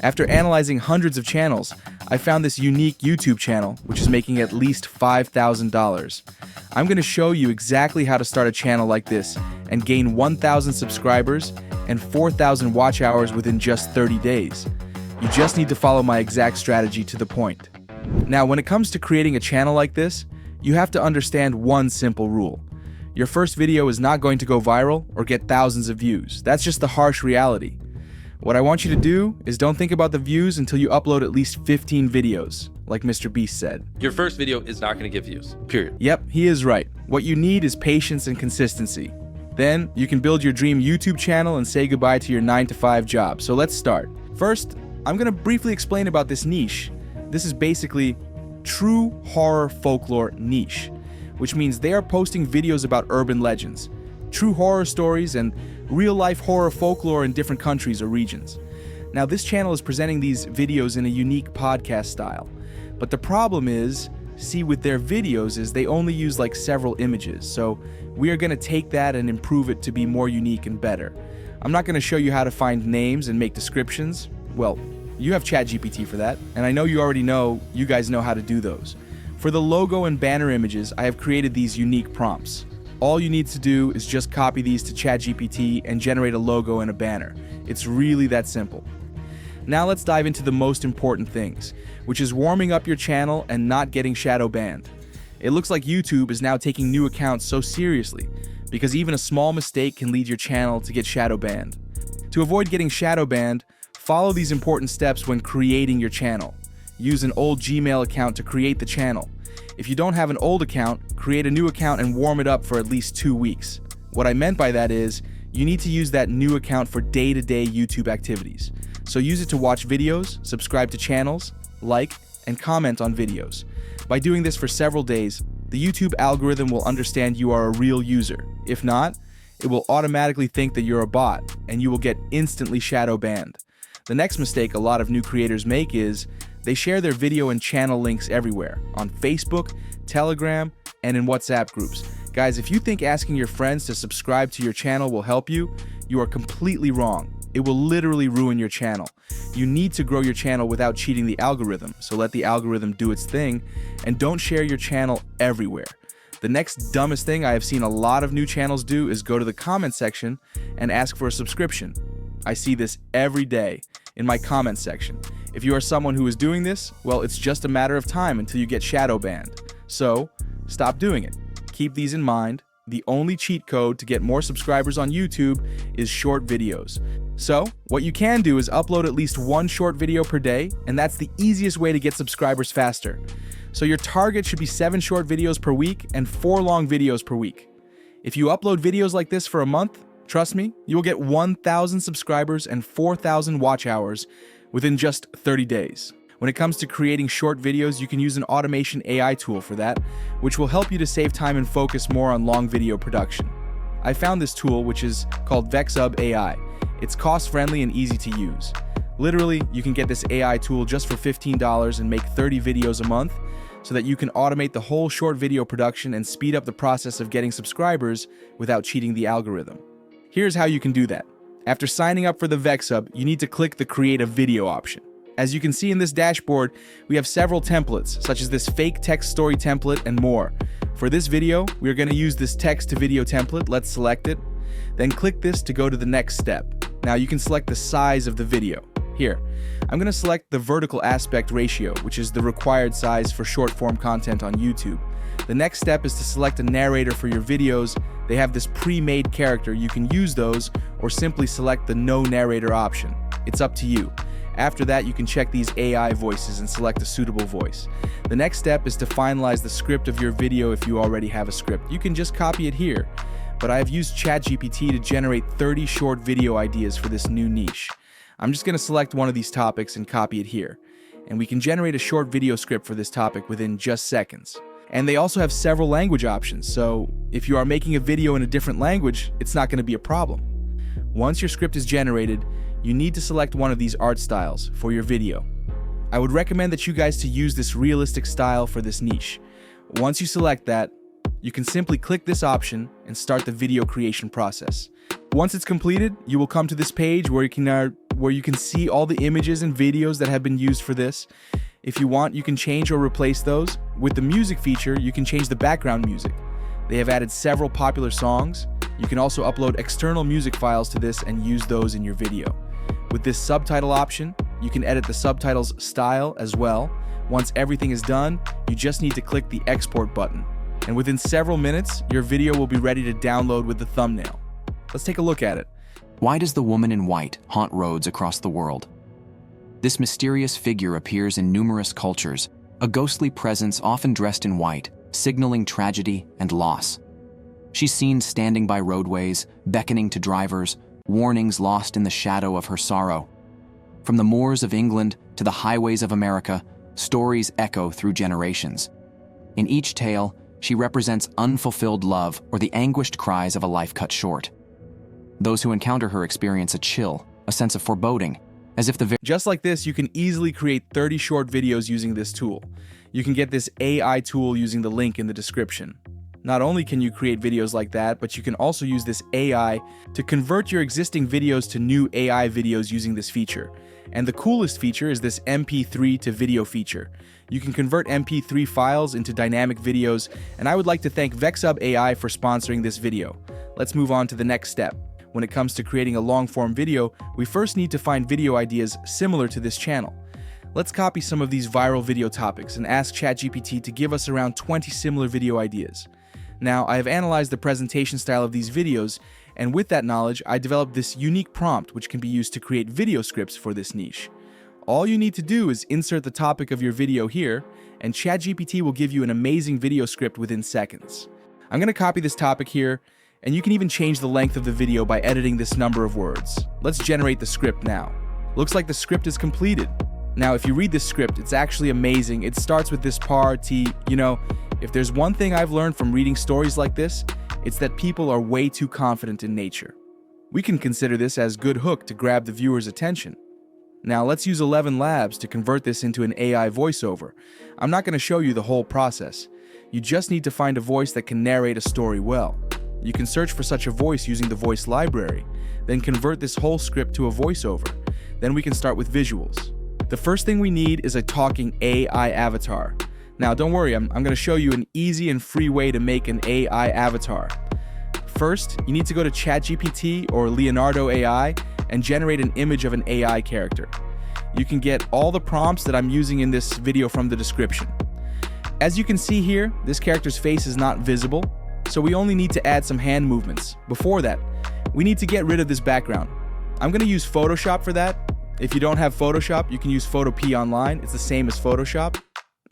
After analyzing hundreds of channels, I found this unique YouTube channel, which is making at least $5,000. I'm going to show you exactly how to start a channel like this and gain 1,000 subscribers and 4,000 watch hours within just 30 days. You just need to follow my exact strategy to the point. Now, when it comes to creating a channel like this, you have to understand one simple rule. Your first video is not going to go viral or get thousands of views. That's just the harsh reality. What I want you to do is don't think about the views until you upload at least 15 videos, like Mr. Beast said. Your first video is not going to get views, period. Yep, he is right. What you need is patience and consistency. Then, you can build your dream YouTube channel and say goodbye to your 9-to-5 job. So let's start. First, I'm going to briefly explain about this niche. This is basically true horror folklore niche, which means they are posting videos about urban legends, true horror stories, and real-life horror folklore in different countries or regions. Now, this channel is presenting these videos in a unique podcast style. But the problem is, with their videos is they only use like several images. So we are going to take that and improve it to be more unique and better. I'm not going to show you how to find names and make descriptions. Well, you have ChatGPT for that, and I know you guys know how to do those. For the logo and banner images, I have created these unique prompts. All you need to do is just copy these to ChatGPT and generate a logo and a banner. It's really that simple. Now let's dive into the most important things, which is warming up your channel and not getting shadow banned. It looks like YouTube is now taking new accounts so seriously, because even a small mistake can lead your channel to get shadow banned. To avoid getting shadow banned, follow these important steps when creating your channel. Use an old Gmail account to create the channel. If you don't have an old account, create a new account and warm it up for at least 2 weeks. What I meant by that is, you need to use that new account for day-to-day YouTube activities. So use it to watch videos, subscribe to channels, like, and comment on videos. By doing this for several days, the YouTube algorithm will understand you are a real user. If not, it will automatically think that you're a bot, and you will get instantly shadow banned. The next mistake a lot of new creators make is, they share their video and channel links everywhere, on Facebook, Telegram, and in WhatsApp groups. Guys, if you think asking your friends to subscribe to your channel will help you, you are completely wrong. It will literally ruin your channel. You need to grow your channel without cheating the algorithm, so let the algorithm do its thing, and don't share your channel everywhere. The next dumbest thing I have seen a lot of new channels do is go to the comment section and ask for a subscription. I see this every day in my comment section. If you are someone who is doing this, well, it's just a matter of time until you get shadow banned. So, stop doing it. Keep these in mind. The only cheat code to get more subscribers on YouTube is short videos. So, what you can do is upload at least 1 short video per day, and that's the easiest way to get subscribers faster. So your target should be 7 short videos per week and 4 long videos per week. If you upload videos like this for a month, trust me, you will get 1,000 subscribers and 4,000 watch hours within just 30 days. When it comes to creating short videos, you can use an automation AI tool for that, which will help you to save time and focus more on long video production. I found this tool, which is called Faceless AI. It's cost-friendly and easy to use. Literally, you can get this AI tool just for $15 and make 30 videos a month, so that you can automate the whole short video production and speed up the process of getting subscribers without cheating the algorithm. Here's how you can do that. After signing up for the VexHub, you need to click the Create a Video option. As you can see in this dashboard, we have several templates, such as this fake text story template and more. For this video, we are going to use this text to video template. Let's select it. Then click this to go to the next step. Now you can select the size of the video. Here, I'm going to select the vertical aspect ratio, which is the required size for short form content on YouTube. The next step is to select a narrator for your videos. They have this pre-made character. You can use those or simply select the no narrator option. It's up to you. After that, you can check these AI voices and select a suitable voice. The next step is to finalize the script of your video if you already have a script. You can just copy it here, but I have used ChatGPT to generate 30 short video ideas for this new niche. I'm just going to select one of these topics and copy it here, and we can generate a short video script for this topic within just seconds. And they also have several language options, so if you are making a video in a different language, it's not going to be a problem. Once your script is generated, you need to select one of these art styles for your video. I would recommend that you guys to use this realistic style for this niche. Once you select that, you can simply click this option and start the video creation process. Once it's completed, you will come to this page where you can where you can see all the images and videos that have been used for this. If you want, you can change or replace those. With the music feature, you can change the background music. They have added several popular songs. You can also upload external music files to this and use those in your video. With this subtitle option, you can edit the subtitles style as well. Once everything is done, you just need to click the export button. And within several minutes, your video will be ready to download with the thumbnail. Let's take a look at it. Why does the woman in white haunt roads across the world? This mysterious figure appears in numerous cultures, a ghostly presence often dressed in white, signaling tragedy and loss. She's seen standing by roadways, beckoning to drivers, warnings lost in the shadow of her sorrow. From the moors of England to the highways of America, stories echo through generations. In each tale, she represents unfulfilled love or the anguished cries of a life cut short. Those who encounter her experience a chill, a sense of foreboding, as if the Just like this, you can easily create 30 short videos using this tool. You can get this AI tool using the link in the description. Not only can you create videos like that, but you can also use this AI to convert your existing videos to new AI videos using this feature. And the coolest feature is this MP3 to video feature. You can convert MP3 files into dynamic videos, and I would like to thank VexUp AI for sponsoring this video. Let's move on to the next step. When it comes to creating a long-form video, we first need to find video ideas similar to this channel. Let's copy some of these viral video topics and ask ChatGPT to give us around 20 similar video ideas. Now, I have analyzed the presentation style of these videos, and with that knowledge, I developed this unique prompt which can be used to create video scripts for this niche. All you need to do is insert the topic of your video here, and ChatGPT will give you an amazing video script within seconds. I'm going to copy this topic here, and you can even change the length of the video by editing this number of words. Let's generate the script now. Looks like the script is completed. Now, if you read this script, it's actually amazing. It starts with this party. If there's one thing I've learned from reading stories like this, it's that people are way too confident in nature. We can consider this as good hook to grab the viewer's attention. Now, let's use 11 Labs to convert this into an AI voiceover. I'm not going to show you the whole process. You just need to find a voice that can narrate a story well. You can search for such a voice using the voice library, then convert this whole script to a voiceover. Then we can start with visuals. The first thing we need is a talking AI avatar. Now, don't worry, I'm going to show you an easy and free way to make an AI avatar. First, you need to go to ChatGPT or Leonardo AI and generate an image of an AI character. You can get all the prompts that I'm using in this video from the description. As you can see here, this character's face is not visible, so we only need to add some hand movements. Before that, we need to get rid of this background. I'm going to use Photoshop for that. If you don't have Photoshop, you can use Photopea online. It's the same as Photoshop.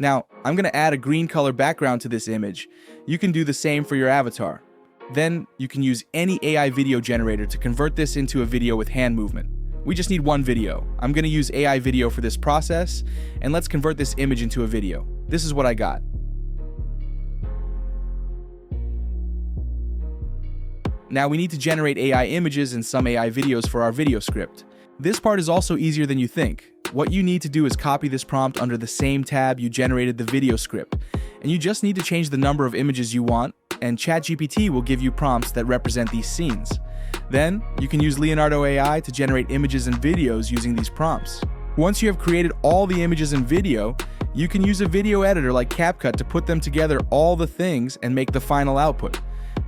Now, I'm going to add a green color background to this image. You can do the same for your avatar. Then, you can use any AI video generator to convert this into a video with hand movement. We just need one video. I'm going to use AI video for this process, and let's convert this image into a video. This is what I got. Now we need to generate AI images and some AI videos for our video script. This part is also easier than you think. What you need to do is copy this prompt under the same tab you generated the video script, and you just need to change the number of images you want, and ChatGPT will give you prompts that represent these scenes. Then, you can use Leonardo AI to generate images and videos using these prompts. Once you have created all the images and video, you can use a video editor like CapCut to put them together all the things and make the final output.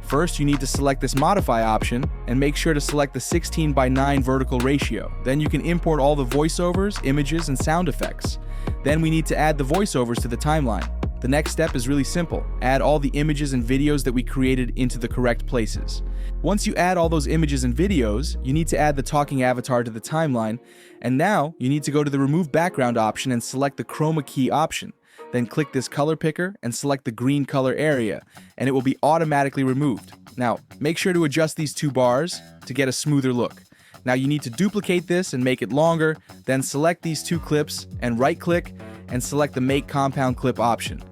First, you need to select this modify option and make sure to select the 16:9 vertical ratio. Then you can import all the voiceovers, images, and sound effects. Then we need to add the voiceovers to the timeline. The next step is really simple. Add all the images and videos that we created into the correct places. Once you add all those images and videos, you need to add the talking avatar to the timeline, and now you need to go to the remove background option and select the chroma key option. Then click this color picker and select the green color area, and it will be automatically removed. Now, make sure to adjust these two bars to get a smoother look. Now you need to duplicate this and make it longer, then select these two clips and right-click and select the Make Compound Clip option.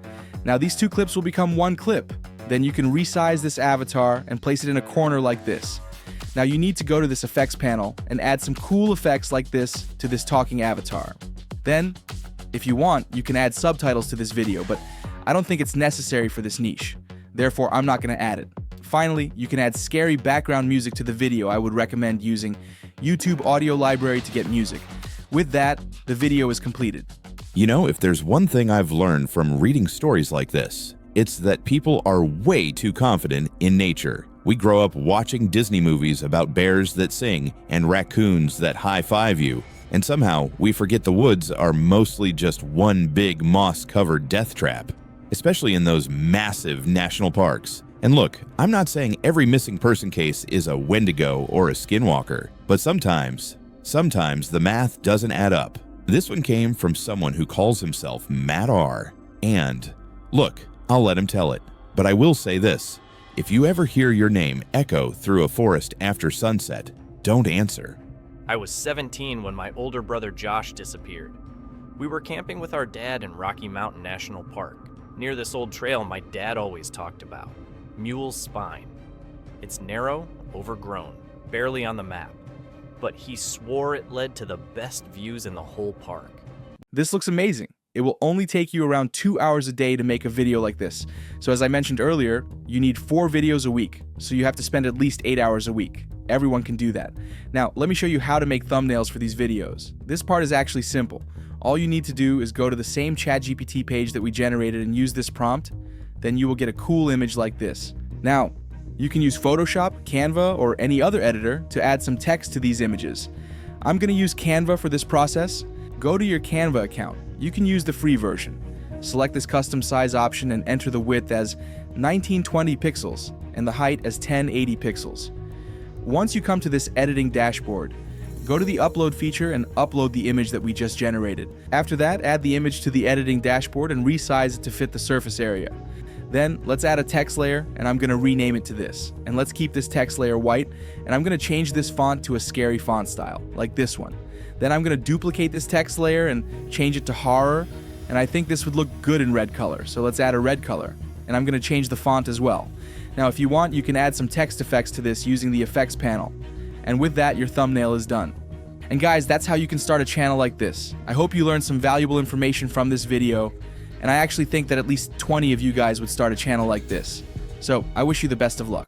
Now these two clips will become one clip. Then you can resize this avatar and place it in a corner like this. Now you need to go to this effects panel and add some cool effects like this to this talking avatar. Then, if you want, you can add subtitles to this video, but I don't think it's necessary for this niche. Therefore, I'm not going to add it. finally, you can add scary background music to the video. I would recommend using YouTube Audio Library to get music. With that, the video is completed. You know, if there's one thing I've learned from reading stories like this, it's that people are way too confident in nature. We grow up watching Disney movies about bears that sing and raccoons that high-five you, and somehow we forget the woods are mostly just one big moss-covered death trap, especially in those massive national parks. And look, I'm not saying every missing person case is a Wendigo or a skinwalker, but sometimes the math doesn't add up. This one came from someone who calls himself Matt R. And look, I'll let him tell it, but I will say this. If you ever hear your name echo through a forest after sunset, don't answer. I was 17 when my older brother Josh disappeared. We were camping with our dad in Rocky Mountain National Park, near this old trail my dad always talked about, Mule's Spine. It's narrow, overgrown, barely on the map, but he swore it led to the best views in the whole park. This looks amazing. It will only take you around 2 hours a day to make a video like this. So as I mentioned earlier, you need 4 videos a week, so you have to spend at least 8 hours a week. Everyone can do that. Now, let me show you how to make thumbnails for these videos. This part is actually simple. All you need to do is go to the same ChatGPT page that we generated and use this prompt. Then you will get a cool image like this. Now, you can use Photoshop, Canva, or any other editor to add some text to these images. I'm going to use Canva for this process. Go to your Canva account. You can use the free version. Select this custom size option and enter the width as 1920 pixels and the height as 1080 pixels. Once you come to this editing dashboard, go to the upload feature and upload the image that we just generated. After that, add the image to the editing dashboard and resize it to fit the surface area. Then let's add a text layer, and I'm going to rename it to this. And let's keep this text layer white, and I'm going to change this font to a scary font style, like this one. Then I'm going to duplicate this text layer and change it to horror, and I think this would look good in red color, so let's add a red color. And I'm going to change the font as well. Now if you want, you can add some text effects to this using the effects panel. And with that, your thumbnail is done. And guys, that's how you can start a channel like this. I hope you learned some valuable information from this video, and I actually think that at least 20 of you guys would start a channel like this. So I wish you the best of luck.